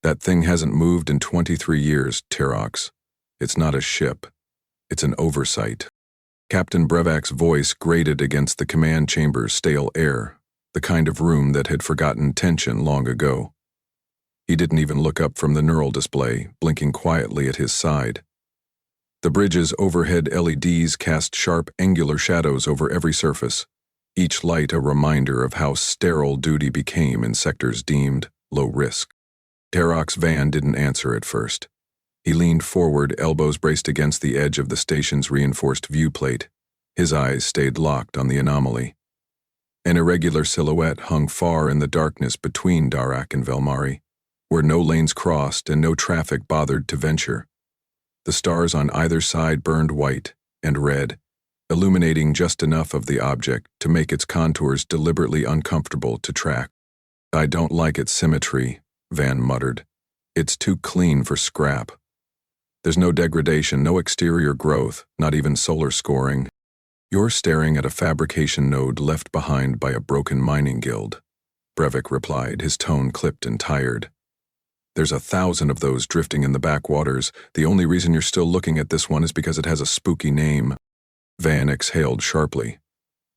That thing hasn't moved in 23 years, Terox. It's not a ship. It's an oversight. Captain Brevac's voice grated against the command chamber's stale air, the kind of room that had forgotten tension long ago. He didn't even look up from the neural display, blinking quietly at his side. The bridge's overhead LEDs cast sharp, angular shadows over every surface, each light a reminder of how sterile duty became in sectors deemed low risk. Terox Van didn't answer at first. He leaned forward, elbows braced against the edge of the station's reinforced viewplate. His eyes stayed locked on the anomaly. An irregular silhouette hung far in the darkness between Darak and Velmari, where no lanes crossed and no traffic bothered to venture. The stars on either side burned white and red, illuminating just enough of the object to make its contours deliberately uncomfortable to track. "I don't like its symmetry," Van muttered. "It's too clean for scrap. There's no degradation, no exterior growth, not even solar scoring. You're staring at a fabrication node left behind by a broken mining guild," Brevik replied, his tone clipped and tired. "There's 1,000 of those drifting in the backwaters. The only reason you're still looking at this one is because it has a spooky name." Van exhaled sharply.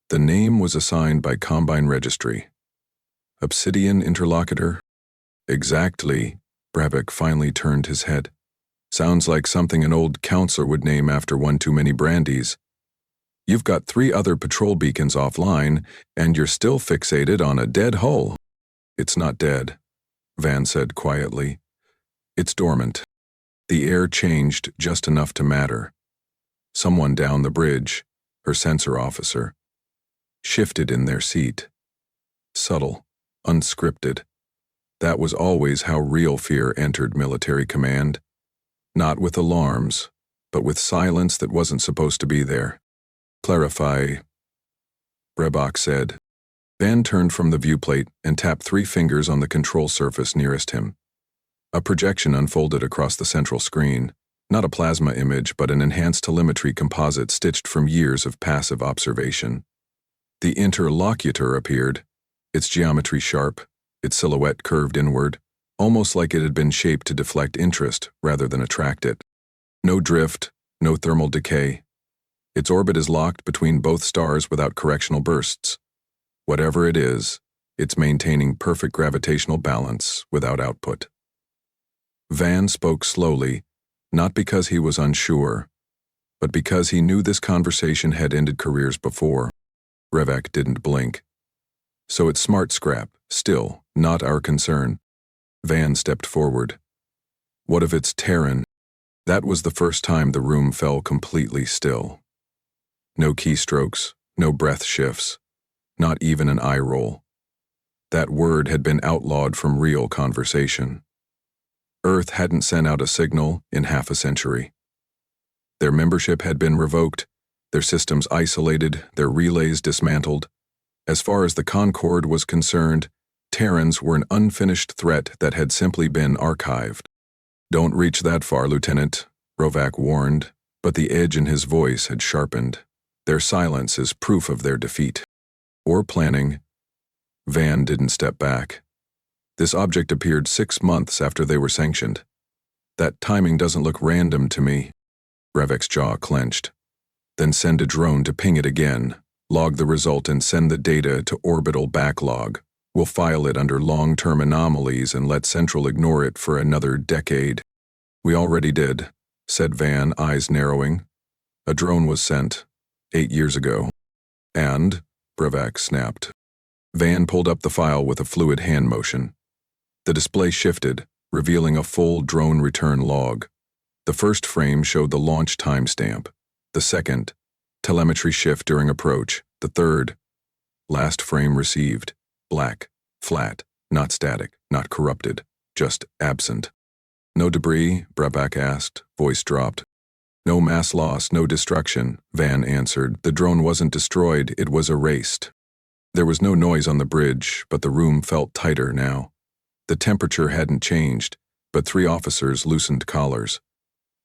The name was assigned by Combine Registry. "Obsidian Interlocutor?" "Exactly." Brevik finally turned his head. "Sounds like something an old counselor would name after one too many brandies. You've got 3 other patrol beacons offline, and you're still fixated on a dead hull." "It's not dead," Van said quietly. "It's dormant." The air changed just enough to matter. Someone down the bridge, her sensor officer, shifted in their seat. Subtle, unscripted. That was always how real fear entered military command. Not with alarms, but with silence that wasn't supposed to be there. "Clarify," Brebok said. Van turned from the viewplate and tapped 3 fingers on the control surface nearest him. A projection unfolded across the central screen, not a plasma image but an enhanced telemetry composite stitched from years of passive observation. The interlocutor appeared, its geometry sharp, its silhouette curved inward, almost like it had been shaped to deflect interest rather than attract it. No drift, no thermal decay. Its orbit is locked between both stars without correctional bursts. Whatever it is, it's maintaining perfect gravitational balance without output. Van spoke slowly, not because he was unsure, but because he knew this conversation had ended careers before. Brevak didn't blink. "So it's smart scrap, still, not our concern." Van stepped forward. "What if it's Terran?" That was the first time the room fell completely still. No keystrokes, no breath shifts, not even an eye roll. That word had been outlawed from real conversation. Earth hadn't sent out a signal in half a century. Their membership had been revoked, their systems isolated, their relays dismantled. As far as the Concord was concerned, Terrans were an unfinished threat that had simply been archived. "Don't reach that far, Lieutenant," Rovak warned, but the edge in his voice had sharpened. "Their silence is proof of their defeat. Or planning." Van didn't step back. "This object appeared 6 months after they were sanctioned. That timing doesn't look random to me." Brevik's jaw clenched. "Then send a drone to ping it again, log the result and send the data to orbital backlog. We'll file it under long-term anomalies and let Central ignore it for another decade." "We already did," said Van, eyes narrowing. "A drone was sent 8 years ago." "And?" Brevak snapped. Van pulled up the file with a fluid hand motion. The display shifted, revealing a full drone return log. The first frame showed the launch timestamp. The second, telemetry shift during approach. The third, last frame received. Black, flat, not static, not corrupted, just absent. "No debris?" Brevak asked, voice dropped. "No mass loss, no destruction," Van answered. "The drone wasn't destroyed, it was erased." There was no noise on the bridge, but the room felt tighter now. The temperature hadn't changed, but 3 officers loosened collars.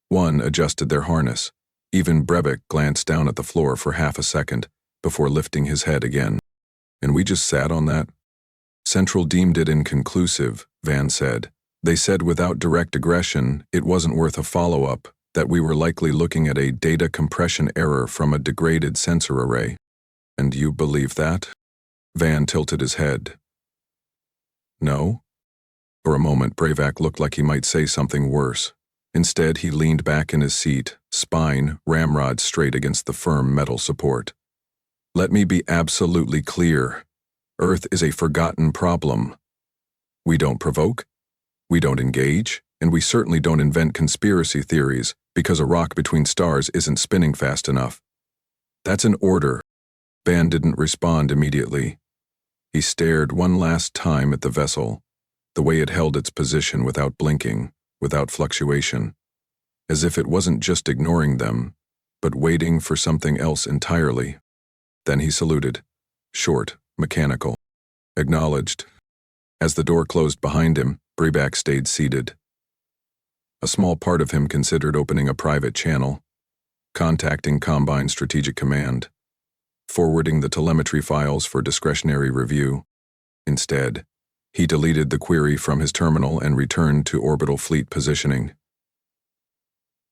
One adjusted their harness. Even Brevik glanced down at the floor for half a second before lifting his head again. "And we just sat on that?" "Central deemed it inconclusive," Van said. They said without direct aggression, it wasn't worth a follow-up, that we were likely looking at a data compression error from a degraded sensor array. And you believe that? Van tilted his head. No? For a moment, Bravak looked like he might say something worse. Instead, he leaned back in his seat, spine ramrod straight against the firm metal support. Let me be absolutely clear. Earth is a forgotten problem. We don't provoke, we don't engage, and we certainly don't invent conspiracy theories because a rock between stars isn't spinning fast enough. That's an order. Van didn't respond immediately. He stared one last time at the vessel, the way it held its position without blinking, without fluctuation, as if it wasn't just ignoring them, but waiting for something else entirely. Then he saluted, short, mechanical, acknowledged. As the door closed behind him, Bravak stayed seated. A small part of him considered opening a private channel, contacting Combine Strategic Command, forwarding the telemetry files for discretionary review. Instead, he deleted the query from his terminal and returned to orbital fleet positioning.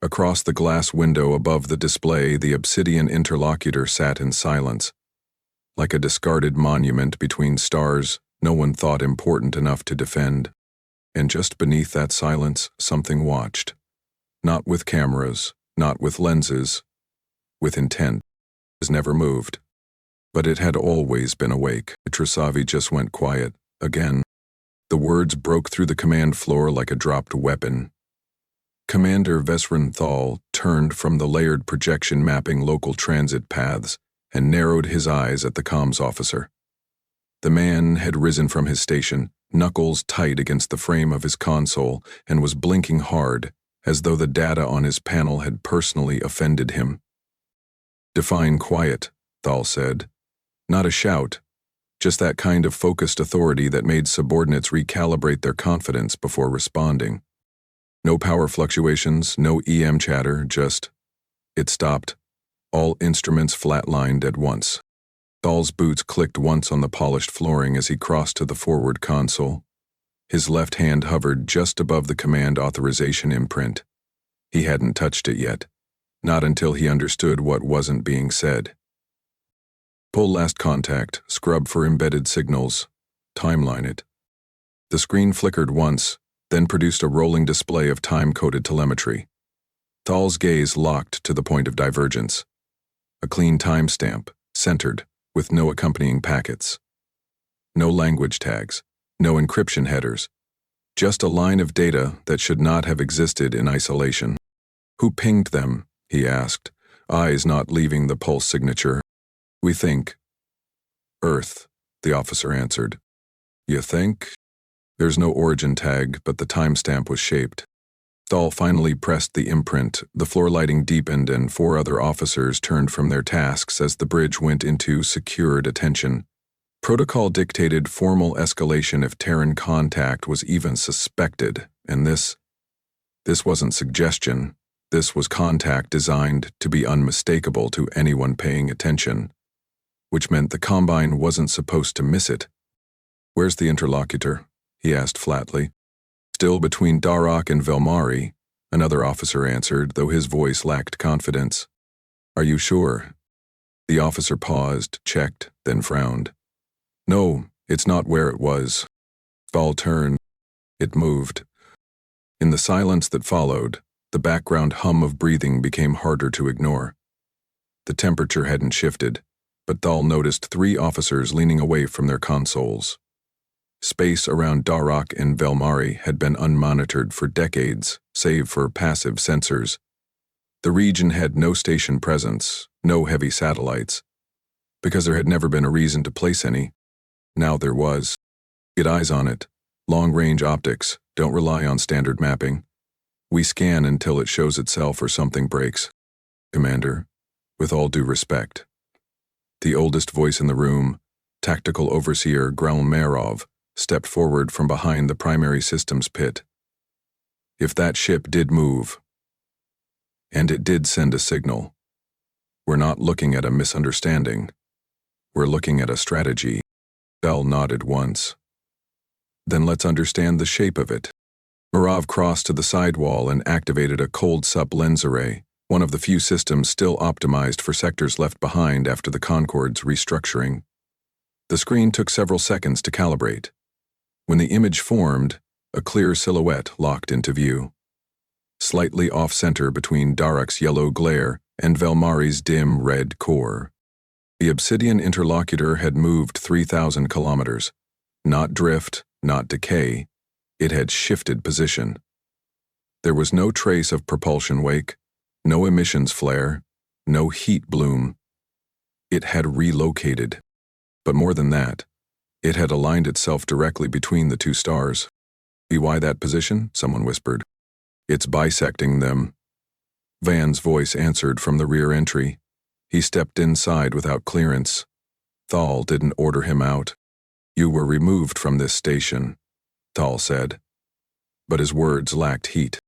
Across the glass window above the display, the obsidian interlocutor sat in silence. Like a discarded monument between stars no one thought important enough to defend. And just beneath that silence, something watched. Not with cameras, not with lenses, with intent. It never moved. But it had always been awake. Trasavi just went quiet, again. The words broke through the command floor like a dropped weapon. Commander Vesrenthal turned from the layered projection mapping local transit paths and narrowed his eyes at the comms officer. The man had risen from his station, knuckles tight against the frame of his console, and was blinking hard, as though the data on his panel had personally offended him. Define quiet, Thal said. Not a shout, just that kind of focused authority that made subordinates recalibrate their confidence before responding. No power fluctuations, no EM chatter, just... It stopped. All instruments flatlined at once. Thal's boots clicked once on the polished flooring as he crossed to the forward console. His left hand hovered just above the command authorization imprint. He hadn't touched it yet, not until he understood what wasn't being said. Pull last contact, scrub for embedded signals, timeline it. The screen flickered once, then produced a rolling display of time-coded telemetry. Thal's gaze locked to the point of divergence. A clean timestamp, centered, with no accompanying packets. No language tags, no encryption headers. Just a line of data that should not have existed in isolation. Who pinged them? He asked, eyes not leaving the pulse signature. We think. Earth, the officer answered. You think? There's no origin tag, but the timestamp was shaped. Thal finally pressed the imprint, the floor lighting deepened, and 4 other officers turned from their tasks as the bridge went into secured attention. Protocol dictated formal escalation if Terran contact was even suspected, and this wasn't suggestion. This was contact designed to be unmistakable to anyone paying attention, which meant the Combine wasn't supposed to miss it. Where's the interlocutor? He asked flatly. Still between Darroch and Velmari, another officer answered, though his voice lacked confidence. Are you sure? The officer paused, checked, then frowned. No, it's not where it was. Thal turned. It moved. In the silence that followed, the background hum of breathing became harder to ignore. The temperature hadn't shifted, but Thal noticed 3 officers leaning away from their consoles. Space around Darroch and Velmari had been unmonitored for decades, save for passive sensors. The region had no station presence, no heavy satellites. Because there had never been a reason to place any. Now there was. Get eyes on it. Long-range optics, don't rely on standard mapping. We scan until it shows itself or something breaks. Commander, with all due respect. The oldest voice in the room, Tactical Overseer Gralmerov, stepped forward from behind the primary systems pit. If that ship did move, and it did send a signal, we're not looking at a misunderstanding. We're looking at a strategy. Bell nodded once. Then let's understand the shape of it. Murav crossed to the sidewall and activated a cold sup lens array, one of the few systems still optimized for sectors left behind after the Concorde's restructuring. The screen took several seconds to calibrate. When the image formed, a clear silhouette locked into view. Slightly off-center between Darak's yellow glare and Velmari's dim red core. The obsidian interlocutor had moved 3,000 kilometers. Not drift, not decay. It had shifted position. There was no trace of propulsion wake, no emissions flare, no heat bloom. It had relocated. But more than that, it had aligned itself directly between the two stars. "See why that position?" someone whispered. "It's bisecting them." Van's voice answered from the rear entry. He stepped inside without clearance. Thal didn't order him out. "You were removed from this station," Thal said. But his words lacked heat.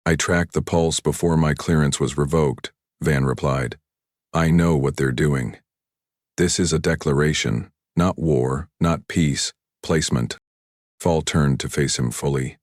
"I tracked the pulse before my clearance was revoked," Van replied. "I know what they're doing. This is a declaration, not war, not peace, placement." Thal turned to face him fully.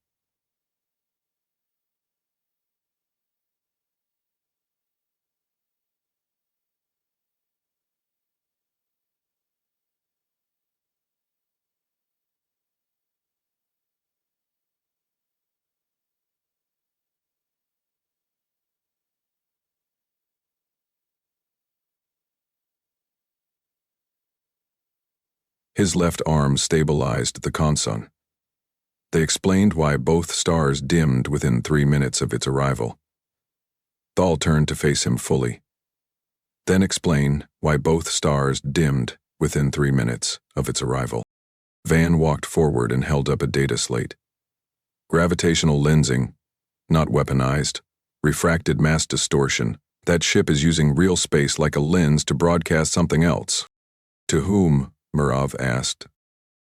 His left arm stabilized the console. They explained why both stars dimmed within 3 minutes of its arrival. Thal turned to face him fully. "Then explain why both stars dimmed within 3 minutes of its arrival." Van walked forward and held up a data slate. "Gravitational lensing, not weaponized. Refracted mass distortion. That ship is using real space like a lens to broadcast something else." "To whom?" Murav asked.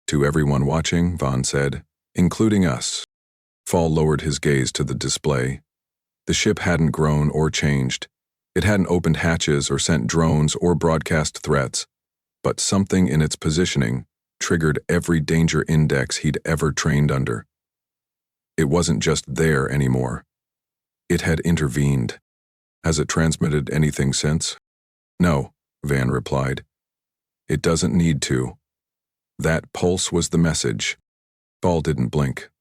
"To everyone watching," Van said, "including us." Thal lowered his gaze to the display. The ship hadn't grown or changed. It hadn't opened hatches or sent drones or broadcast threats. But something in its positioning triggered every danger index he'd ever trained under. It wasn't just there anymore. It had intervened. "Has it transmitted anything since?" "No," Van replied. "It doesn't need to. That pulse was the message." Thal didn't blink.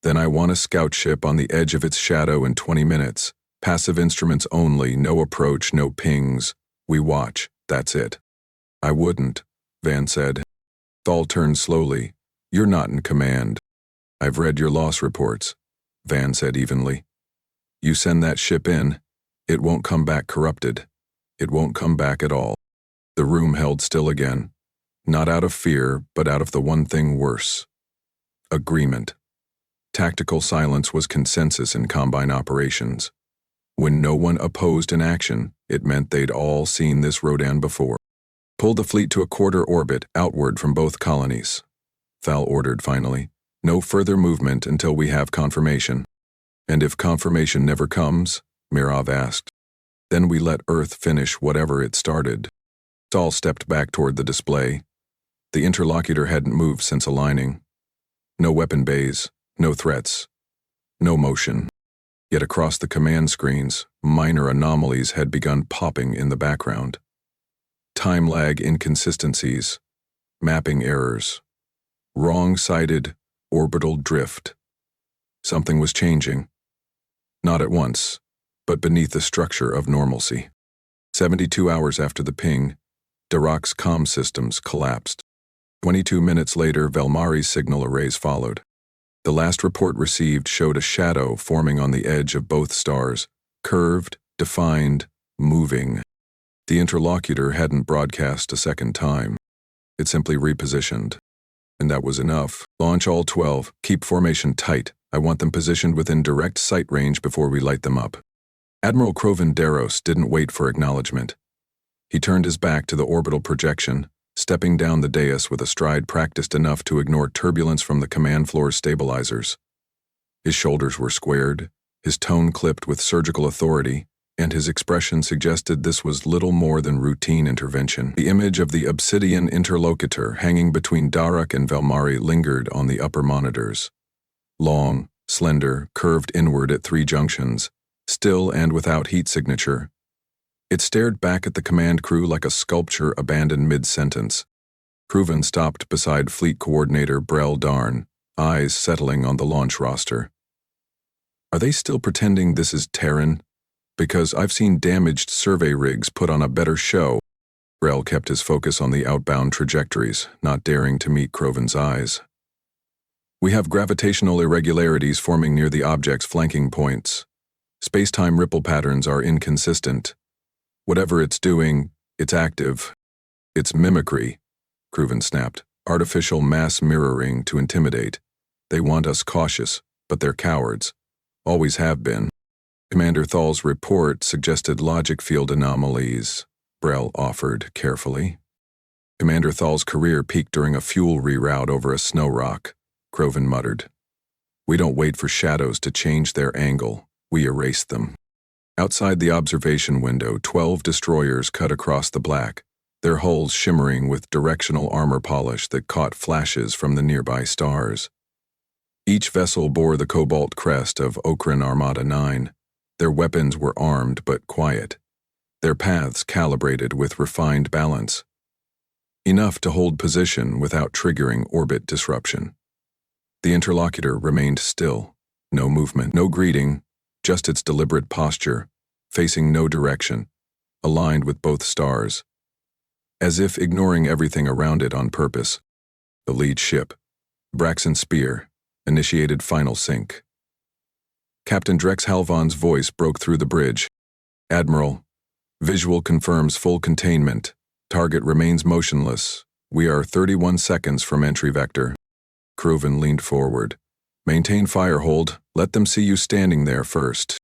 "Then I want a scout ship on the edge of its shadow in 20 minutes. Passive instruments only, no approach, no pings. We watch, that's it." "I wouldn't," Van said. Thal turned slowly. "You're not in command." "I've read your loss reports," Van said evenly. "You send that ship in, it won't come back corrupted. It won't come back at all." The room held still again, not out of fear, but out of the one thing worse. Agreement. Tactical silence was consensus in Combine operations. When no one opposed an action, it meant they'd all seen this Rodan before. "Pull the fleet to a quarter orbit outward from both colonies," Thal ordered finally. "No further movement until we have confirmation." "And if confirmation never comes?" Murav asked. "Then we let Earth finish whatever it started." Thal stepped back toward the display. The interlocutor hadn't moved since aligning. No weapon bays, no threats, no motion. Yet across the command screens, minor anomalies had begun popping in the background. Time lag inconsistencies, mapping errors, wrong-sided orbital drift. Something was changing. Not at once, but beneath the structure of normalcy. 72 hours after the ping, Darak's comm systems collapsed. 22 minutes later, Velmari's signal arrays followed. The last report received showed a shadow forming on the edge of both stars, curved, defined, moving. The interlocutor hadn't broadcast a second time. It simply repositioned. And that was enough. "Launch all 12. Keep formation tight. I want them positioned within direct sight range before we light them up." Admiral Krovenderos didn't wait for acknowledgement. He turned his back to the orbital projection, stepping down the dais with a stride practiced enough to ignore turbulence from the command floor's stabilizers. His shoulders were squared, his tone clipped with surgical authority, and his expression suggested this was little more than routine intervention. The image of the obsidian interlocutor hanging between Darak and Velmari lingered on the upper monitors. Long, slender, curved inward at 3 junctions, still and without heat signature. It stared back at the command crew like a sculpture abandoned mid-sentence. Crewven stopped beside Fleet Coordinator Brel Darn, eyes settling on the launch roster. Are they still pretending this is Terran? Because I've seen damaged survey rigs put on a better show. Brel kept his focus on the outbound trajectories, not daring to meet Crowven's eyes. We have gravitational irregularities forming near the object's flanking points. Space-time ripple patterns are inconsistent. Whatever it's doing, it's active. It's mimicry, Crewven snapped. Artificial mass mirroring to intimidate. They want us cautious, but they're cowards. Always have been. Commander Thal's report suggested logic field anomalies, Brel offered carefully. Commander Thal's career peaked during a fuel reroute over a snow rock, Crowven muttered. We don't wait for shadows to change their angle, we erase them. Outside the observation window, 12 destroyers cut across the black, their hulls shimmering with directional armor polish that caught flashes from the nearby stars. Each vessel bore the cobalt crest of Okran Armada 9. Their weapons were armed but quiet, their paths calibrated with refined balance. Enough to hold position without triggering orbit disruption. The interlocutor remained still, no movement, no greeting, just its deliberate posture, facing no direction, aligned with both stars. As if ignoring everything around it on purpose. The lead ship, Braxton Spear, initiated final sync. Captain Drex Halvan's voice broke through the bridge. Admiral, visual confirms full containment. Target remains motionless. We are 31 seconds from entry vector. Crewven leaned forward. Maintain fire hold. Let them see you standing there first.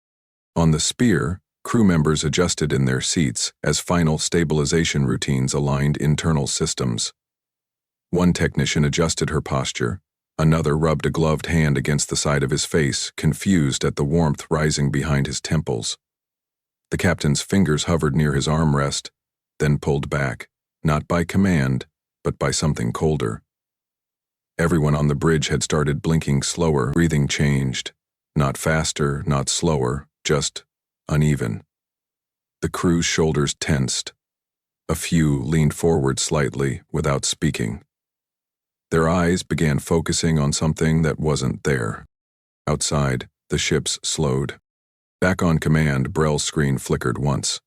On the Spear, crew members adjusted in their seats as final stabilization routines aligned internal systems. One technician adjusted her posture. Another rubbed a gloved hand against the side of his face, confused at the warmth rising behind his temples. The captain's fingers hovered near his armrest, then pulled back, not by command, but by something colder. Everyone on the bridge had started blinking slower, breathing changed. Not faster, not slower, just uneven. The crew's shoulders tensed. A few leaned forward slightly, without speaking. Their eyes began focusing on something that wasn't there. Outside, the ships slowed. Back on command, Brel's screen flickered once.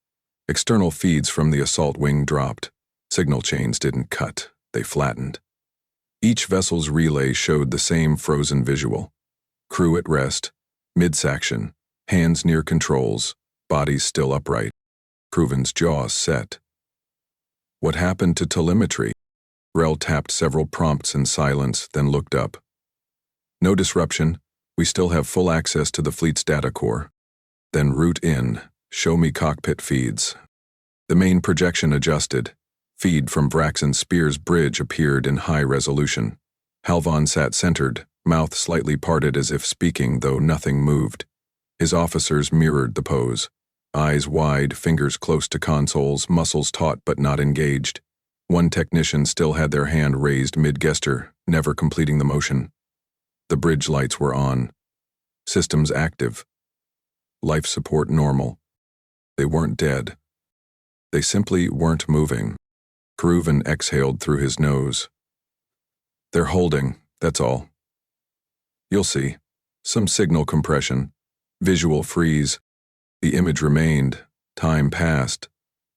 External feeds from the assault wing dropped. Signal chains didn't cut, they flattened. Each vessel's relay showed the same frozen visual. Crew at rest, midsection, hands near controls, bodies still upright. Crewven's jaws set. What happened to telemetry? Brel tapped several prompts in silence, then looked up. No disruption. We still have full access to the fleet's data core. Then route in. Show me cockpit feeds. The main projection adjusted. Feed from Braxton Spear's bridge appeared in high resolution. Halvan sat centered, mouth slightly parted as if speaking, though nothing moved. His officers mirrored the pose. Eyes wide, fingers close to consoles, muscles taut but not engaged. One technician still had their hand raised mid-gesture, never completing the motion. The bridge lights were on. Systems active. Life support normal. They weren't dead. They simply weren't moving. Crewven exhaled through his nose. They're holding, that's all. You'll see. Some signal compression. Visual freeze. The image remained. Time passed.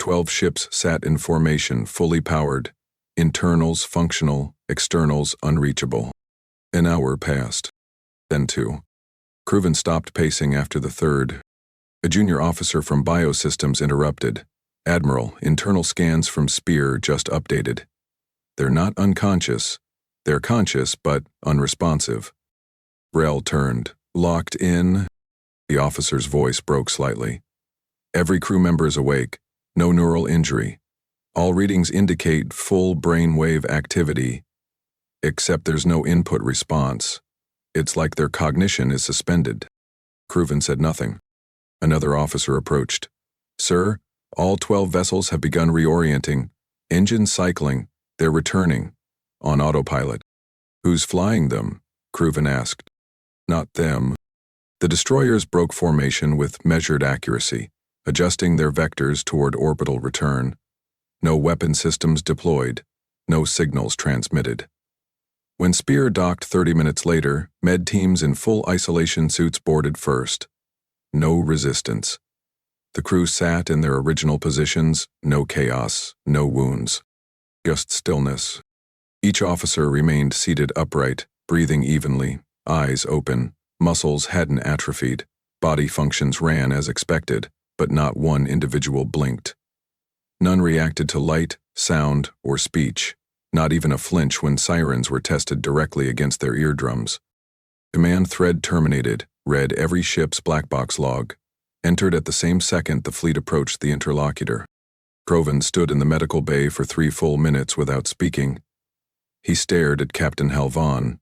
12 ships sat in formation, fully powered. Internals functional, externals unreachable. An hour passed. Then 2. Crewven stopped pacing after the third. A junior officer from Biosystems interrupted. Admiral, internal scans from Spear just updated. They're not unconscious. They're conscious, but unresponsive. Brel turned. Locked in? The officer's voice broke slightly. Every crew member is awake. No neural injury. All readings indicate full brainwave activity, except there's no input response. It's like their cognition is suspended. Crewven said nothing. Another officer approached. Sir, all 12 vessels have begun reorienting. Engines cycling. They're returning. On autopilot. Who's flying them? Crewven asked. Not them. The destroyers broke formation with measured accuracy, adjusting their vectors toward orbital return. No weapon systems deployed, no signals transmitted. When Spear docked 30 minutes later, med teams in full isolation suits boarded first. No resistance. The crew sat in their original positions, no chaos, no wounds. Just stillness. Each officer remained seated upright, breathing evenly, eyes open, muscles hadn't atrophied, body functions ran as expected, but not one individual blinked. None reacted to light, sound, or speech, not even a flinch when sirens were tested directly against their eardrums. Command thread terminated, read every ship's black box log, entered at the same second the fleet approached the interlocutor. Croven stood in the medical bay for 3 full minutes without speaking. He stared at Captain Halvan,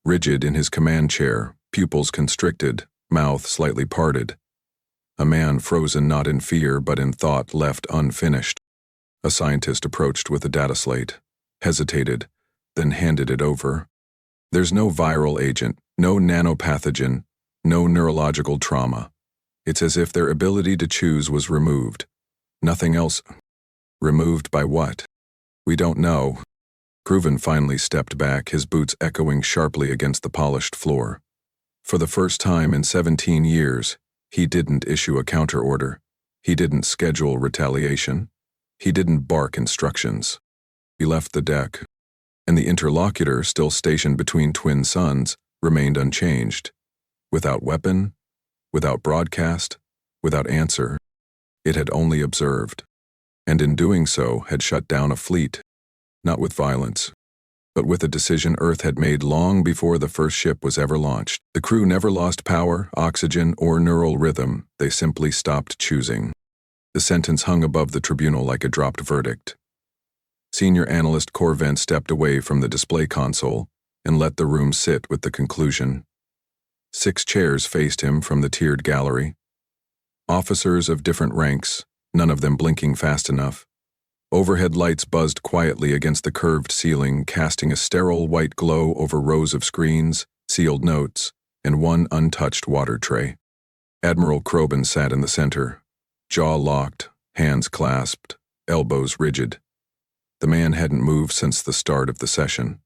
rigid in his command chair, pupils constricted, mouth slightly parted. A man frozen not in fear but in thought left unfinished. A scientist approached with a data slate, hesitated, then handed it over. There's no viral agent, no nanopathogen, no neurological trauma. It's as if their ability to choose was removed. Nothing else. Removed by what? We don't know. Croven finally stepped back, his boots echoing sharply against the polished floor. For the first time in 17 years, he didn't issue a counter-order. He didn't schedule retaliation. He didn't bark instructions. He left the deck, and the interlocutor, still stationed between twin suns, remained unchanged. Without weapon, without broadcast, without answer, it had only observed, and in doing so had shut down a fleet, not with violence, but with a decision Earth had made long before the first ship was ever launched. The crew never lost power, oxygen, or neural rhythm. They simply stopped choosing. The sentence hung above the tribunal like a dropped verdict. Senior analyst Corvent stepped away from the display console and let the room sit with the conclusion. 6 chairs faced him from the tiered gallery. Officers of different ranks, none of them blinking fast enough. Overhead lights buzzed quietly against the curved ceiling, casting a sterile white glow over rows of screens, sealed notes, and one untouched water tray. Admiral Croben sat in the center, jaw locked, hands clasped, elbows rigid. The man hadn't moved since the start of the session.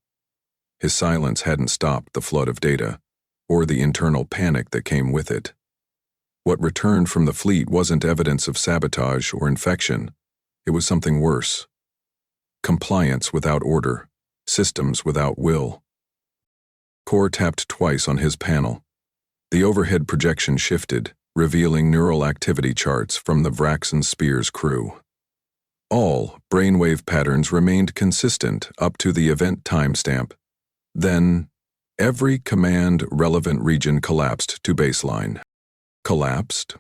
His silence hadn't stopped the flood of data, or the internal panic that came with it. What returned from the fleet wasn't evidence of sabotage or infection. It was something worse. Compliance without order, systems without will. Core tapped twice on his panel. The overhead projection shifted, revealing neural activity charts from the Vraxen Spears crew. All brainwave patterns remained consistent up to the event timestamp. Then, every command-relevant region collapsed to baseline. Collapsed?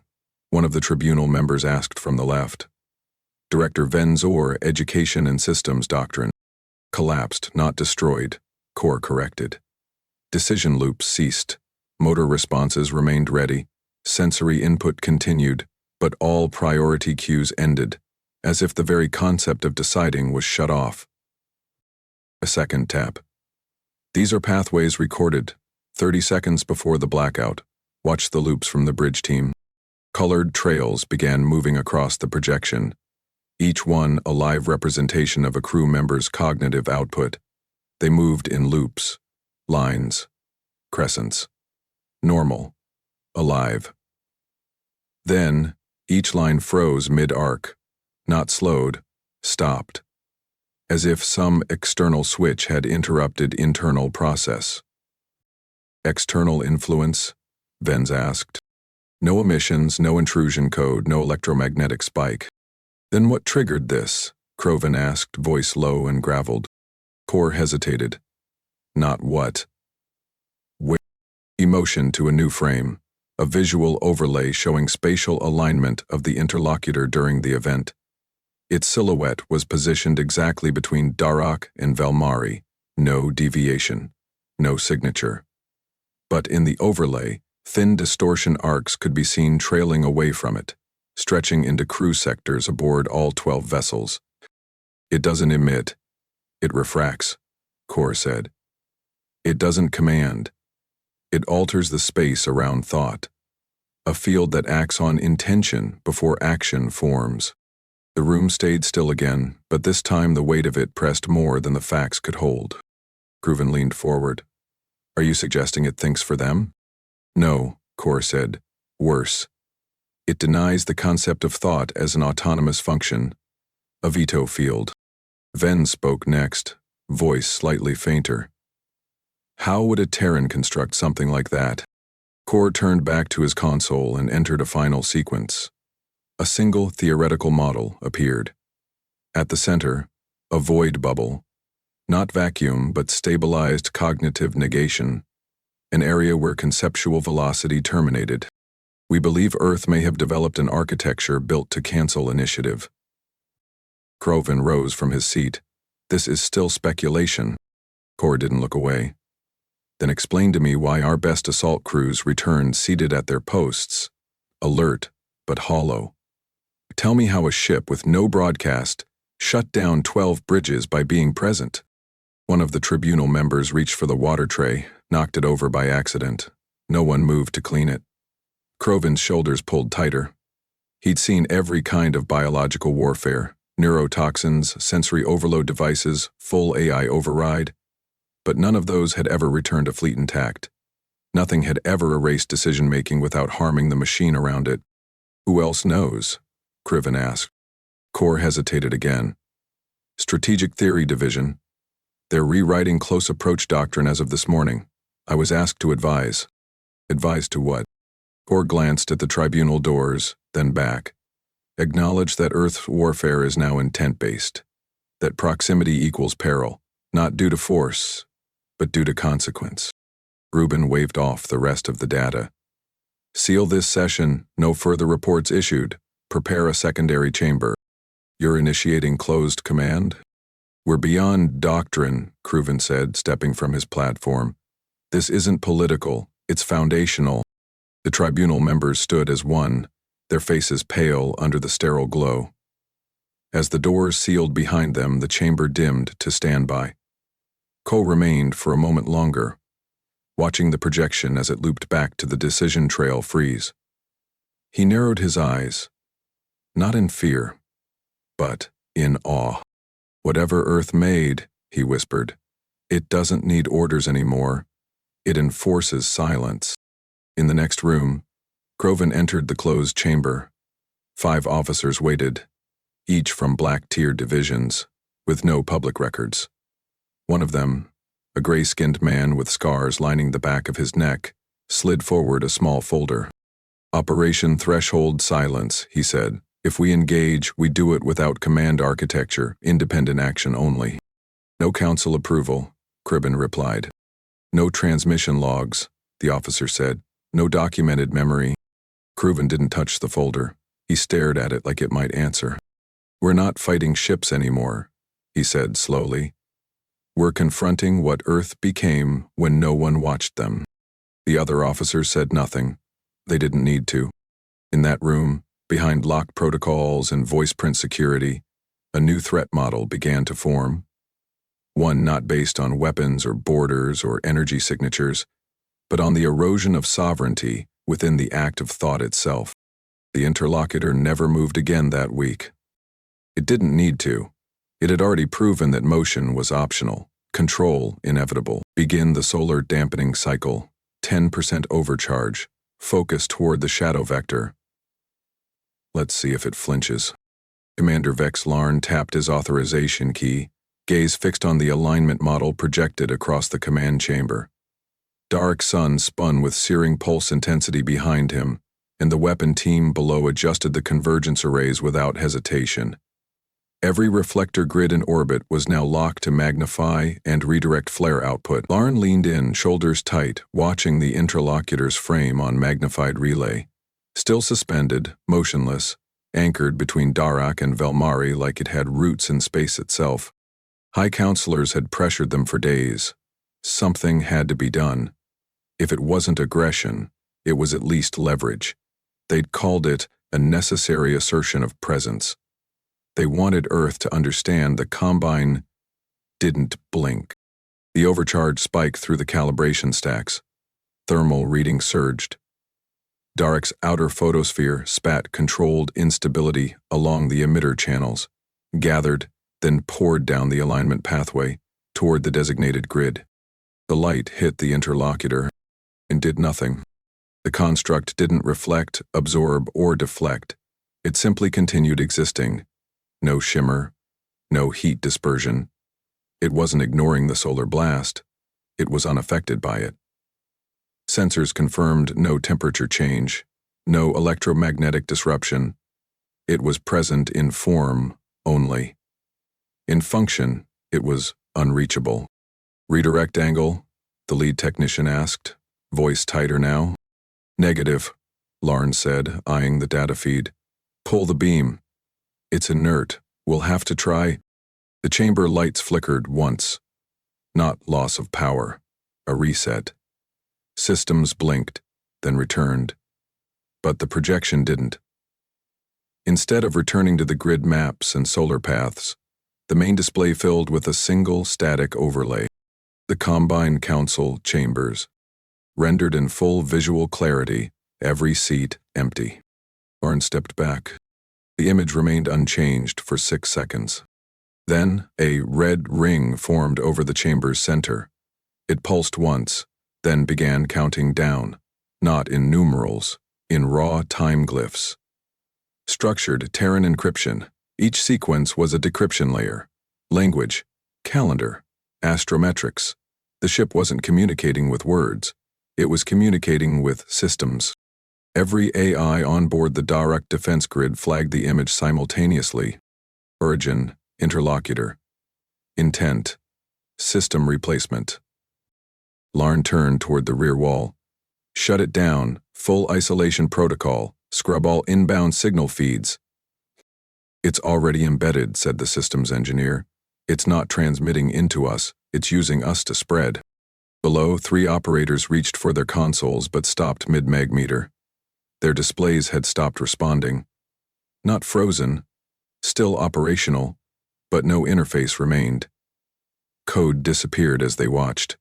One of the tribunal members asked from the left. Director Venzor, Education and Systems Doctrine. Collapsed, not destroyed, Core corrected. Decision loops ceased. Motor responses remained ready. Sensory input continued, but all priority cues ended, as if the very concept of deciding was shut off. A second tap. These are pathways recorded, 30 seconds before the blackout. Watch the loops from the bridge team. Colored trails began moving across the projection, each one a live representation of a crew member's cognitive output. They moved in loops, lines, crescents. Normal, alive. Then, each line froze mid-arc, not slowed, stopped, as if some external switch had interrupted internal process. External influence? Venz asked. No emissions, no intrusion code, no electromagnetic spike. Then what triggered this? Croven asked, voice low and graveled. Core hesitated. Not what. Where? He motioned to a new frame, a visual overlay showing spatial alignment of the interlocutor during the event. Its silhouette was positioned exactly between Darok and Velmari, no deviation, no signature. But in the overlay, thin distortion arcs could be seen trailing away from it, stretching into crew sectors aboard all 12 vessels. It doesn't emit, it refracts, Core said. It doesn't command, It alters the space around thought, a field that acts on intention before action forms. The room stayed still again, but this time the weight of it pressed more than the facts could hold. Cruven leaned forward. Are you suggesting it thinks for them? No, Core said. Worse. It denies the concept of thought as an autonomous function, a veto field. Ven spoke next, voice slightly fainter. How would a Terran construct something like that? Core turned back to his console and entered a final sequence. A single theoretical model appeared. At the center, a void bubble. Not vacuum, but stabilized cognitive negation. An area where conceptual velocity terminated. We believe Earth may have developed an architecture built to cancel initiative. Cruven rose from his seat. This is still speculation. Core didn't look away. Then explain to me why our best assault crews returned seated at their posts, alert but hollow. Tell me how a ship with no broadcast shut down 12 bridges by being present. One of the Tribunal members reached for the water tray, knocked it over by accident. No one moved to clean it. Cruven's shoulders pulled tighter. He'd seen every kind of biological warfare, neurotoxins, sensory overload devices, full AI override. But none of those had ever returned a fleet intact. Nothing had ever erased decision-making without harming the machine around it. Who else knows? Cruven asked. Core hesitated again. Strategic Theory Division. They're rewriting close approach doctrine as of this morning. I was asked to advise. Advise to what? Core glanced at the Tribunal doors, then back. Acknowledge that Earth's warfare is now intent-based. That proximity equals peril, not due to force, but due to consequence. Rubin waved off the rest of the data. Seal this session, no further reports issued. Prepare a secondary chamber. You're initiating closed command? We're beyond doctrine, Cruven said, stepping from his platform. This isn't political, it's foundational. The Tribunal members stood as one, their faces pale under the sterile glow. As the doors sealed behind them, the chamber dimmed to standby. Cole remained for a moment longer, watching the projection as it looped back to the decision trail freeze. He narrowed his eyes, not in fear, but in awe. Whatever Earth made, he whispered, it doesn't need orders anymore. It enforces silence. In the next room, Cruven entered the closed chamber. 5 officers waited, each from black-tiered divisions, with no public records. One of them, a gray-skinned man with scars lining the back of his neck, slid forward a small folder. Operation Threshold Silence, he said. If we engage, we do it without command architecture, independent action only. No council approval, Cruven replied. No transmission logs, the officer said. No documented memory. Cruven didn't touch the folder. He stared at it like it might answer. We're not fighting ships anymore, he said slowly. We're confronting what Earth became when no one watched them. The other officers said nothing. They didn't need to. In that room, behind locked protocols and voice print security, a new threat model began to form. One not based on weapons or borders or energy signatures, but on the erosion of sovereignty within the act of thought itself. The interlocutor never moved again that week. It didn't need to. It had already proven that motion was optional, control inevitable. Begin the solar dampening cycle, 10% overcharge, focus toward the shadow vector. Let's see if it flinches. Commander Vex Larn tapped his authorization key, gaze fixed on the alignment model projected across the command chamber. Dark sun spun with searing pulse intensity behind him, and the weapon team below adjusted the convergence arrays without hesitation. Every reflector grid in orbit was now locked to magnify and redirect flare output. Larn leaned in, shoulders tight, watching the interlocutor's frame on magnified relay. Still suspended, motionless, anchored between Darak and Velmari like it had roots in space itself. High counselors had pressured them for days. Something had to be done. If it wasn't aggression, it was at least leverage. They'd called it a necessary assertion of presence. They wanted Earth to understand the Combine didn't blink. The overcharge spiked through the calibration stacks. Thermal reading surged. Darek's outer photosphere spat controlled instability along the emitter channels, gathered, then poured down the alignment pathway toward the designated grid. The light hit the interlocutor and did nothing. The construct didn't reflect, absorb, or deflect. It simply continued existing. No shimmer, no heat dispersion. It wasn't ignoring the solar blast. It was unaffected by it. Sensors confirmed no temperature change, no electromagnetic disruption. It was present in form only. In function, it was unreachable. Redirect angle? The lead technician asked, voice tighter now. Negative, Larn said, eyeing the data feed. Pull the beam. It's inert. We'll have to try. The chamber lights flickered once. Not loss of power, a reset. Systems blinked, then returned. But the projection didn't. Instead of returning to the grid maps and solar paths, the main display filled with a single static overlay. The Combine Council chambers. Rendered in full visual clarity, every seat empty. Larn stepped back. The image remained unchanged for 6 seconds. Then, a red ring formed over the chamber's center. It pulsed once, then began counting down, not in numerals, in raw time glyphs. Structured Terran encryption. Each sequence was a decryption layer. Language, calendar, astrometrics. The ship wasn't communicating with words. It was communicating with systems. Every AI on board the Daruk defense grid flagged the image simultaneously. Origin, interlocutor. Intent, system replacement. Larn turned toward the rear wall. Shut it down, full isolation protocol, scrub all inbound signal feeds. It's already embedded, said the systems engineer. It's not transmitting into us, it's using us to spread. Below, 3 operators reached for their consoles but stopped mid-meg meter. Their displays had stopped responding. Not frozen, still operational, but no interface remained. Code disappeared as they watched.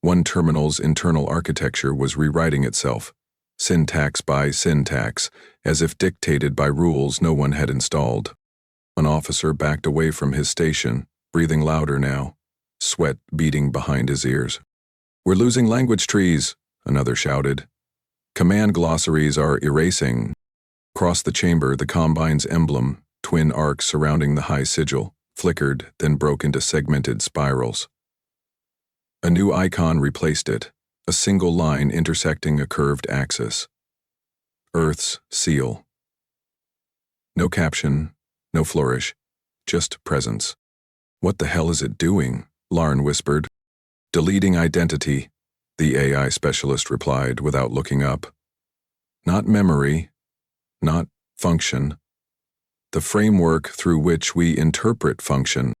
One terminal's internal architecture was rewriting itself, syntax by syntax, as if dictated by rules no one had installed. An officer backed away from his station, breathing louder now, sweat beading behind his ears. "We're losing language trees," another shouted. "Command glossaries are erasing." Across the chamber, the Combine's emblem, twin arcs surrounding the high sigil, flickered, then broke into segmented spirals. A new icon replaced it, a single line intersecting a curved axis. Earth's seal. No caption, no flourish, just presence. "What the hell is it doing?" Larn whispered. "Deleting identity," the AI specialist replied without looking up. "Not memory, not function. The framework through which we interpret function."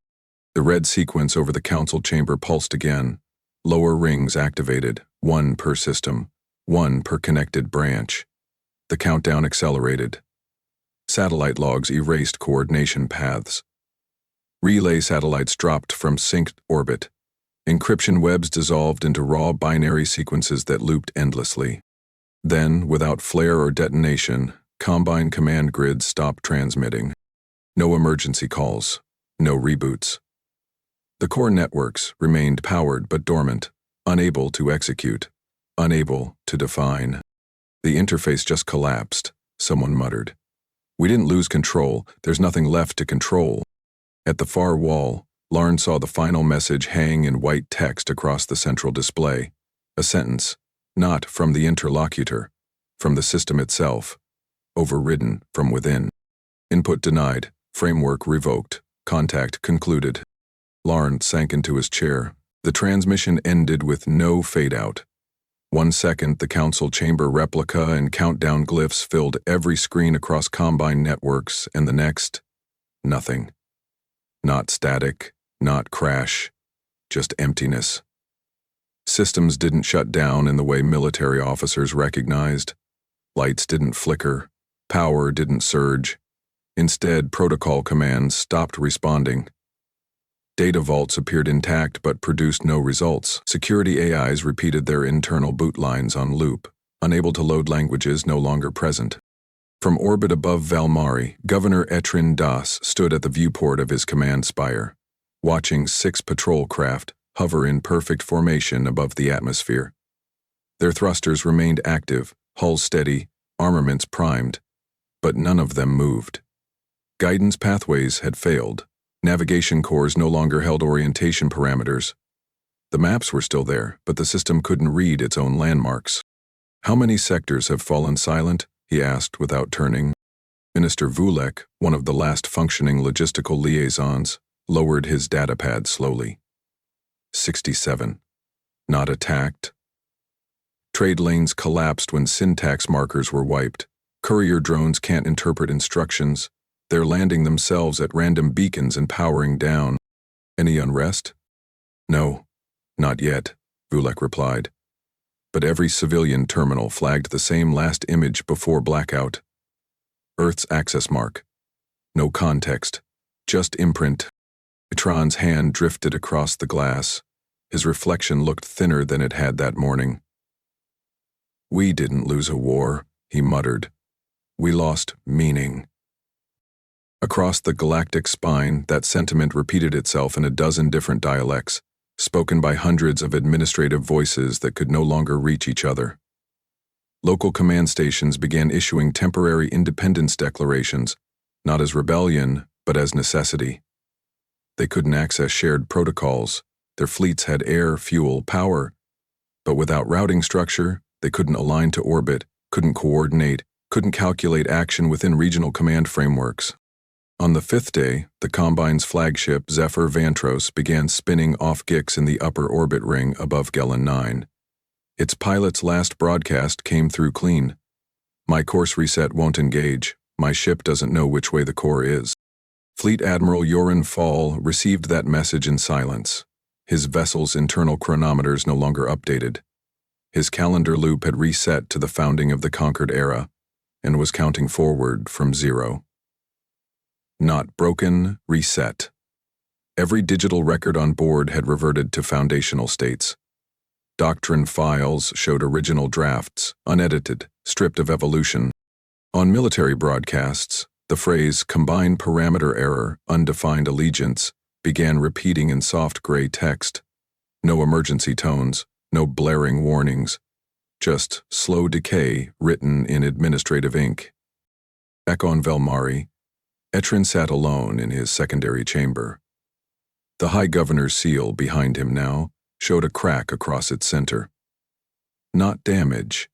The red sequence over the council chamber pulsed again. Lower rings activated, 1 per system, 1 per connected branch. The countdown accelerated. Satellite logs erased coordination paths. Relay satellites dropped from synced orbit. Encryption webs dissolved into raw binary sequences that looped endlessly. Then, without flare or detonation, Combine command grids stopped transmitting. No emergency calls, no reboots. The core networks remained powered but dormant, unable to execute, unable to define. The interface just collapsed, someone muttered. "We didn't lose control, there's nothing left to control." At the far wall, Larn saw the final message hang in white text across the central display. A sentence, not from the interlocutor, from the system itself, overridden from within. Input denied, framework revoked, contact concluded. Larn sank into his chair. The transmission ended with no fade-out. 1 second, the council chamber replica and countdown glyphs filled every screen across Combine networks, and the next, nothing. Not static, not crash, just emptiness. Systems didn't shut down in the way military officers recognized. Lights didn't flicker, power didn't surge. Instead, protocol commands stopped responding. Data vaults appeared intact but produced no results. Security AIs repeated their internal boot lines on loop, unable to load languages no longer present. From orbit above Valmari, Governor Etrin Das stood at the viewport of his command spire, watching 6 patrol craft hover in perfect formation above the atmosphere. Their thrusters remained active, hulls steady, armaments primed, but none of them moved. Guidance pathways had failed. Navigation cores no longer held orientation parameters. The maps were still there, but the system couldn't read its own landmarks. "How many sectors have fallen silent?" he asked without turning. Minister Vulek, one of the last functioning logistical liaisons, lowered his datapad slowly. 67. Not attacked. Trade lanes collapsed when syntax markers were wiped. Courier drones can't interpret instructions. They're landing themselves at random beacons and powering down. Any unrest? No, not yet, Vulek replied. But every civilian terminal flagged the same last image before blackout. Earth's access mark. No context, just imprint. Itron's hand drifted across the glass. His reflection looked thinner than it had that morning. "We didn't lose a war," he muttered. "We lost meaning." Across the galactic spine, that sentiment repeated itself in a dozen different dialects, spoken by hundreds of administrative voices that could no longer reach each other. Local command stations began issuing temporary independence declarations, not as rebellion, but as necessity. They couldn't access shared protocols. Their fleets had air, fuel, power, but without routing structure, they couldn't align to orbit, couldn't coordinate, couldn't calculate action within regional command frameworks. On the 5th day, the Combine's flagship, Zephyr Vantros, began spinning off GICs in the upper orbit ring above Gellin 9. Its pilot's last broadcast came through clean. "My course reset won't engage. My ship doesn't know which way the core is." Fleet Admiral Joran Fall received that message in silence. His vessel's internal chronometers no longer updated. His calendar loop had reset to the founding of the conquered era and was counting forward from 0. Not broken, reset. Every digital record on board had reverted to foundational states. Doctrine files showed original drafts, unedited, stripped of evolution. On military broadcasts, the phrase "combined parameter error, undefined allegiance" began repeating in soft gray text. No emergency tones, no blaring warnings, just slow decay written in administrative ink. Back on Valmari, Etrin sat alone in his secondary chamber. The High Governor's seal behind him now showed a crack across its center. Not damage.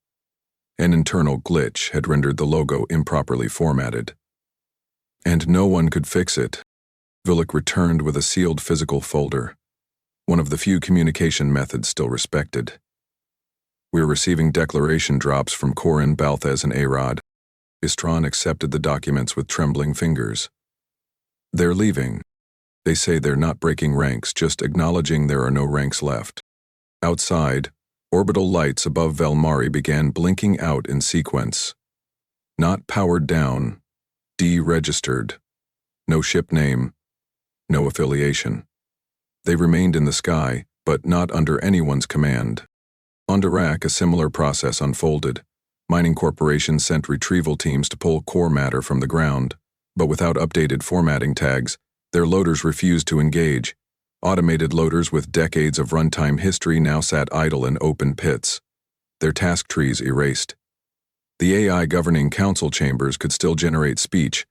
An internal glitch had rendered the logo improperly formatted. And no one could fix it. Vulek returned with a sealed physical folder, one of the few communication methods still respected. "We're receiving declaration drops from Corin, Balthez, and Arod." Istron accepted the documents with trembling fingers. "They're leaving. They say they're not breaking ranks, just acknowledging there are no ranks left." Outside, orbital lights above Valmari began blinking out in sequence. Not powered down, deregistered. No ship name, no affiliation. They remained in the sky, but not under anyone's command. On Dirac, a similar process unfolded. Mining corporations sent retrieval teams to pull core matter from the ground, but without updated formatting tags, their loaders refused to engage. Automated loaders with decades of runtime history now sat idle in open pits, their task trees erased. The AI governing council chambers could still generate speech,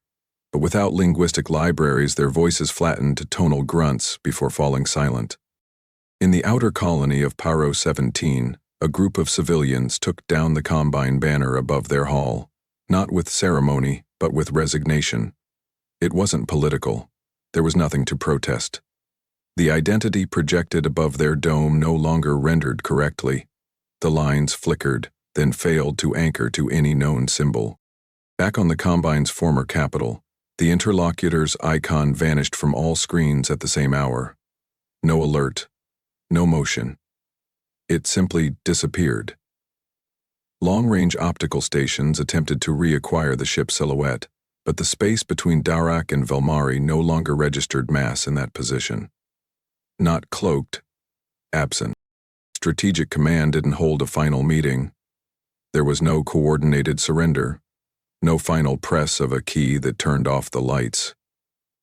but without linguistic libraries, their voices flattened to tonal grunts before falling silent. In the outer colony of Paro 17, a group of civilians took down the Combine banner above their hall, not with ceremony, but with resignation. It wasn't political. There was nothing to protest. The identity projected above their dome no longer rendered correctly. The lines flickered, then failed to anchor to any known symbol. Back on the Combine's former capital, the interlocutor's icon vanished from all screens at the same hour. No alert, no motion. It simply disappeared. Long-range optical stations attempted to reacquire the ship's silhouette, but the space between Dirac and Valmari no longer registered mass in that position. Not cloaked, absent. Strategic Command didn't hold a final meeting. There was no coordinated surrender, no final press of a key that turned off the lights.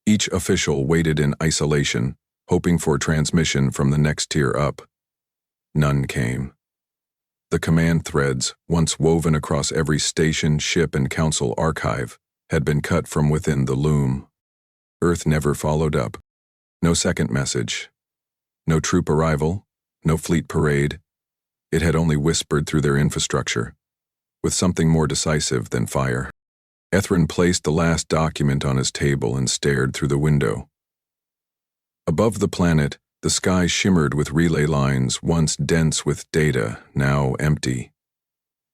Each official waited in isolation, hoping for transmission from the next tier up. None came. The command threads, once woven across every station, ship, and council archive, had been cut from within the loom. Earth never followed up. No second message. No troop arrival. No fleet parade. It had only whispered through their infrastructure, with something more decisive than fire. Ethrin placed the last document on his table and stared through the window. Above the planet, the sky shimmered with relay lines, once dense with data, now empty.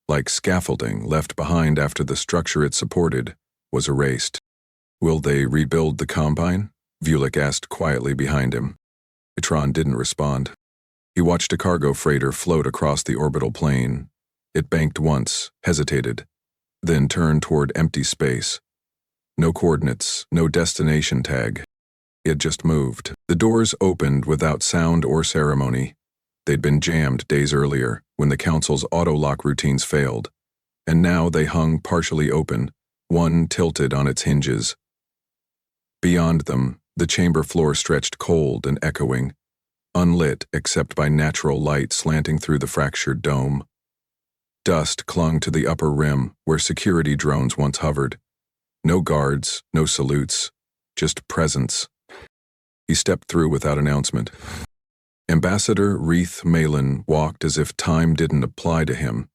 Like scaffolding left behind after the structure it supported was erased. "Will they rebuild the Combine?" Vulik asked quietly behind him. Itron didn't respond. He watched a cargo freighter float across the orbital plane. It banked once, hesitated, then turned toward empty space. No coordinates, no destination tag. It just moved. The doors opened without sound or ceremony. They'd been jammed days earlier, when the Council's auto-lock routines failed, and now they hung partially open, one tilted on its hinges. Beyond them, the chamber floor stretched cold and echoing, unlit except by natural light slanting through the fractured dome. Dust clung to the upper rim, where security drones once hovered. No guards, no salutes, just presence. He stepped through without announcement. Ambassador Reith Malin walked as if time didn't apply to him.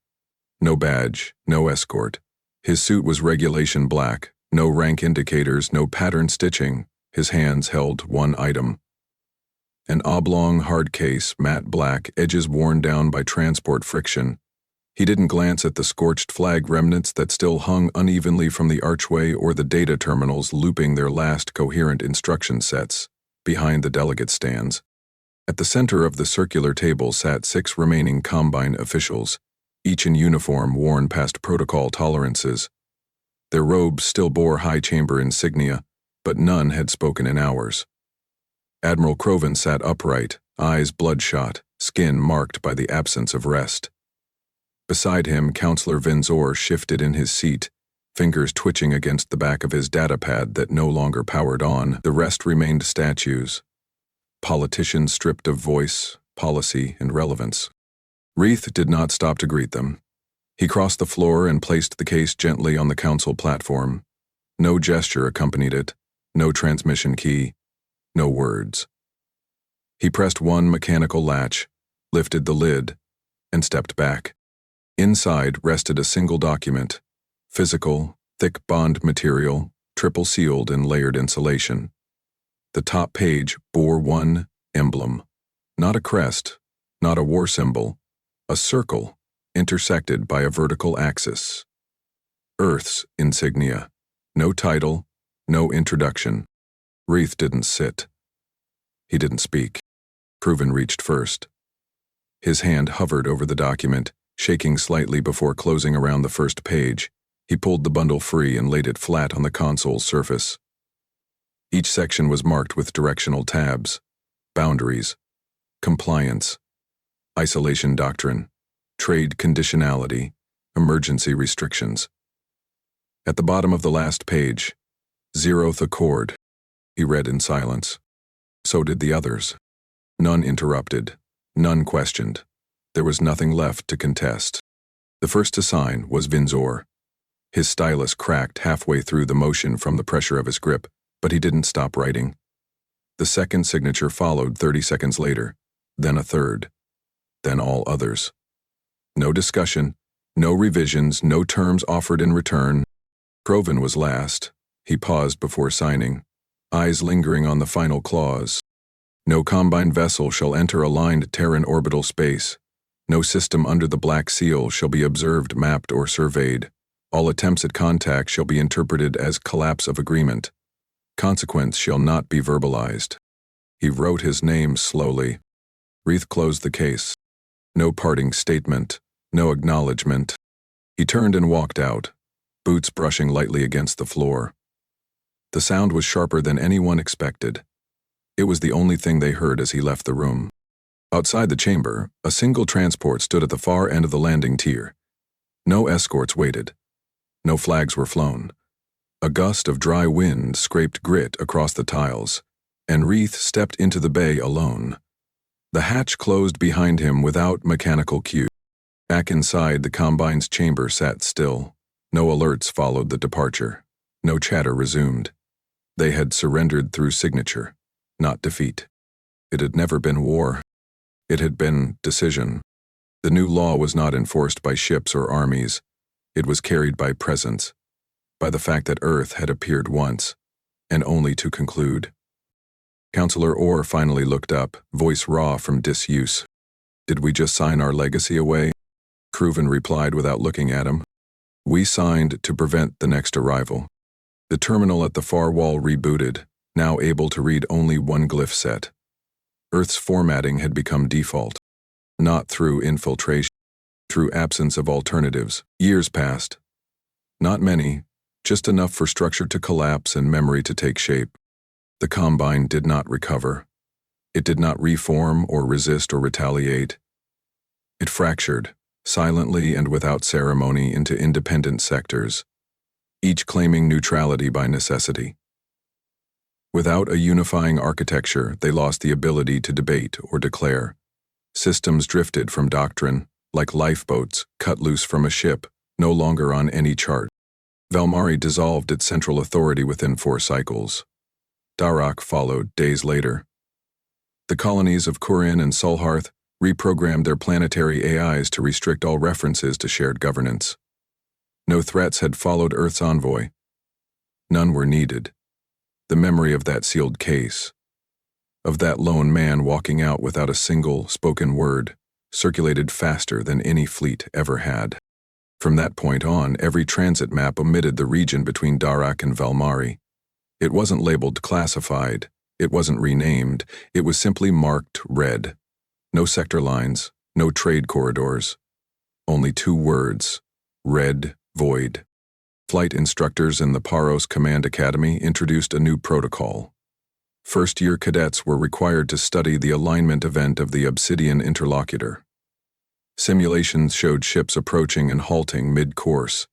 No badge, no escort. His suit was regulation black, no rank indicators, no pattern stitching. His hands held one item. An oblong hard case, matte black, edges worn down by transport friction. He didn't glance at the scorched flag remnants that still hung unevenly from the archway or the data terminals looping their last coherent instruction sets behind the delegate stands. At the center of the circular table sat 6 remaining Combine officials, each in uniform worn past protocol tolerances. Their robes still bore high chamber insignia, but none had spoken in hours. Admiral Croven sat upright, eyes bloodshot, skin marked by the absence of rest. Beside him, Counselor Vinzor shifted in his seat, fingers twitching against the back of his datapad that no longer powered on. The rest remained statues. Politicians stripped of voice, policy, and relevance. Reith did not stop to greet them. He crossed the floor and placed the case gently on the council platform. No gesture accompanied it, no transmission key, no words. He pressed one mechanical latch, lifted the lid, and stepped back. Inside rested a single document, physical, thick bond material, triple sealed in layered insulation. The top page bore one emblem, not a crest, not a war symbol, a circle intersected by a vertical axis. Earth's insignia. No title, no introduction. Reith didn't sit. He didn't speak. Proven reached first. His hand hovered over the document, shaking slightly before closing around the first page. He pulled the bundle free and laid it flat on the console's surface. Each section was marked with directional tabs, boundaries, compliance, isolation doctrine, trade conditionality, emergency restrictions. At the bottom of the last page, 0th Accord, he read in silence. So did the others. None interrupted, none questioned. There was nothing left to contest. The first to sign was Vinzor. His stylus cracked halfway through the motion from the pressure of his grip, but he didn't stop writing. The second signature followed 30 seconds later, then a third, then all others. No discussion, no revisions, no terms offered in return. Croven was last. He paused before signing, eyes lingering on the final clause. No Combine vessel shall enter aligned Terran orbital space. No system under the Black Seal shall be observed, mapped, or surveyed. All attempts at contact shall be interpreted as collapse of agreement. Consequence shall not be verbalized. He wrote his name slowly. Reith closed the case. No parting statement, no acknowledgement. He turned and walked out, boots brushing lightly against the floor. The sound was sharper than anyone expected. It was the only thing they heard as he left the room. Outside the chamber, a single transport stood at the far end of the landing tier. No escorts waited. No flags were flown. A gust of dry wind scraped grit across the tiles, and Reith stepped into the bay alone. The hatch closed behind him without mechanical cue. Back inside, the Combine's chamber sat still. No alerts followed the departure. No chatter resumed. They had surrendered through signature, not defeat. It had never been war. It had been decision. The new law was not enforced by ships or armies. It was carried by presence, by the fact that Earth had appeared once, and only to conclude. Counselor Orr finally looked up, voice raw from disuse. "Did we just sign our legacy away?" Cruven replied without looking at him. "We signed to prevent the next arrival." The terminal at the far wall rebooted, now able to read only one glyph set. Earth's formatting had become default. Not through infiltration, through absence of alternatives. Years passed. Not many, just enough for structure to collapse and memory to take shape. The Combine did not recover. It did not reform or resist or retaliate. It fractured, silently and without ceremony, into independent sectors, each claiming neutrality by necessity. Without a unifying architecture, they lost the ability to debate or declare. Systems drifted from doctrine, like lifeboats cut loose from a ship, no longer on any chart. Valmari dissolved its central authority within 4 cycles. Darak followed days later. The colonies of Kurin and Sulharth reprogrammed their planetary AIs to restrict all references to shared governance. No threats had followed Earth's envoy. None were needed. The memory of that sealed case, of that lone man walking out without a single spoken word, circulated faster than any fleet ever had. From that point on, every transit map omitted the region between Darak and Valmari. It wasn't labeled classified, it wasn't renamed, it was simply marked red. No sector lines, no trade corridors. Only 2 words: red void. Flight instructors in the Paros Command Academy introduced a new protocol. First-year cadets were required to study the alignment event of the Obsidian Interlocutor. Simulations showed ships approaching and halting mid-course,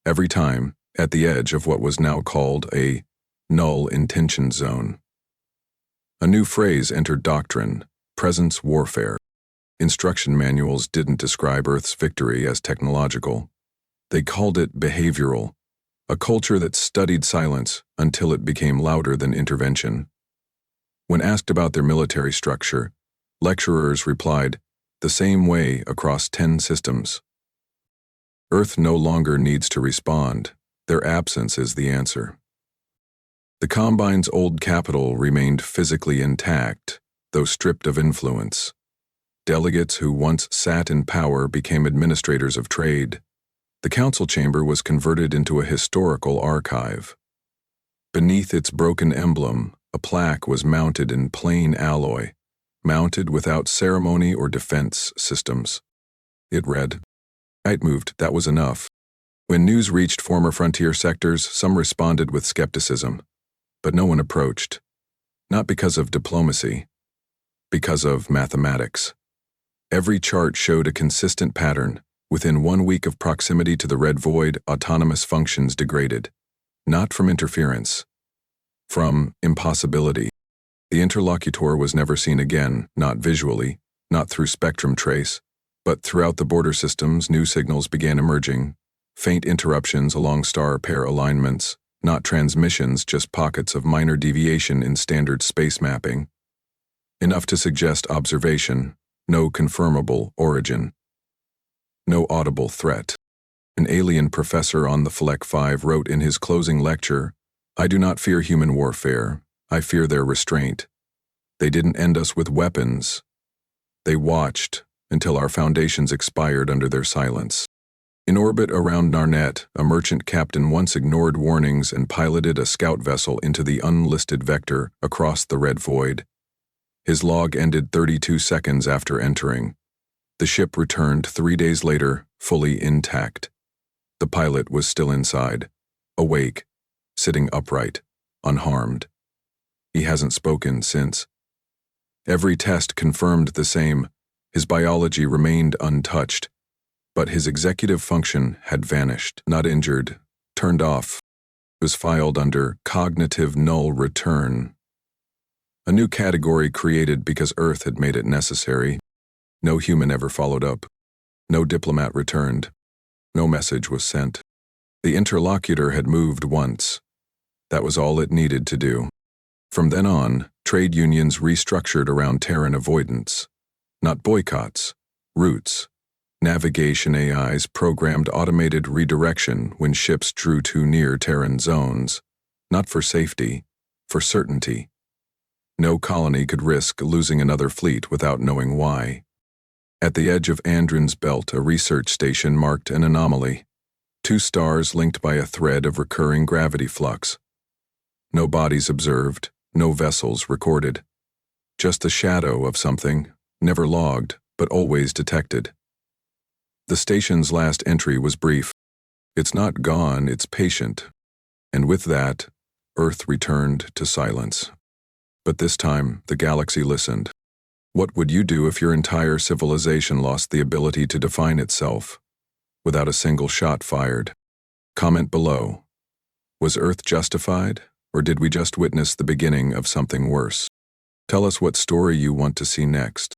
every time at the edge of what was now called a null intention zone. A new phrase entered doctrine: presence warfare. Instruction manuals didn't describe Earth's victory as technological. They called it behavioral, a culture that studied silence until it became louder than intervention. When asked about their military structure, lecturers replied, the same way across 10 systems. Earth no longer needs to respond. Their absence is the answer. The Combine's old capital remained physically intact, though stripped of influence. Delegates who once sat in power became administrators of trade. The council chamber was converted into a historical archive. Beneath its broken emblem, a plaque was mounted in plain alloy, mounted without ceremony or defense systems. It read, "It moved, that was enough." When news reached former frontier sectors, some responded with skepticism, but no one approached. Not because of diplomacy, because of mathematics. Every chart showed a consistent pattern. Within 1 week of proximity to the red void, autonomous functions degraded. Not from interference, from impossibility. The interlocutor was never seen again, not visually, not through spectrum trace, but throughout the border systems, new signals began emerging. Faint interruptions along star pair alignments, not transmissions, just pockets of minor deviation in standard space mapping. Enough to suggest observation, no confirmable origin. No audible threat. An alien professor on the Fleck 5 wrote in his closing lecture, "I do not fear human warfare. I fear their restraint. They didn't end us with weapons. They watched until our foundations expired under their silence." In orbit around Narnet, a merchant captain once ignored warnings and piloted a scout vessel into the unlisted vector across the red void. His log ended 32 seconds after entering. The ship returned 3 days later, fully intact. The pilot was still inside, awake, sitting upright, unharmed. He hasn't spoken since. Every test confirmed the same. His biology remained untouched, but his executive function had vanished. Not injured, turned off. It was filed under cognitive null return. A new category created because Earth had made it necessary. No human ever followed up. No diplomat returned. No message was sent. The interlocutor had moved once. That was all it needed to do. From then on, trade unions restructured around Terran avoidance. Not boycotts, routes. Navigation AIs programmed automated redirection when ships drew too near Terran zones. Not for safety, for certainty. No colony could risk losing another fleet without knowing why. At the edge of Andron's belt, a research station marked an anomaly. 2 stars linked by a thread of recurring gravity flux. No bodies observed, no vessels recorded. Just the shadow of something, never logged, but always detected. The station's last entry was brief. It's not gone, it's patient. And with that, Earth returned to silence. But this time, the galaxy listened. What would you do if your entire civilization lost the ability to define itself, without a single shot fired? Comment below. Was Earth justified, or did we just witness the beginning of something worse? Tell us what story you want to see next.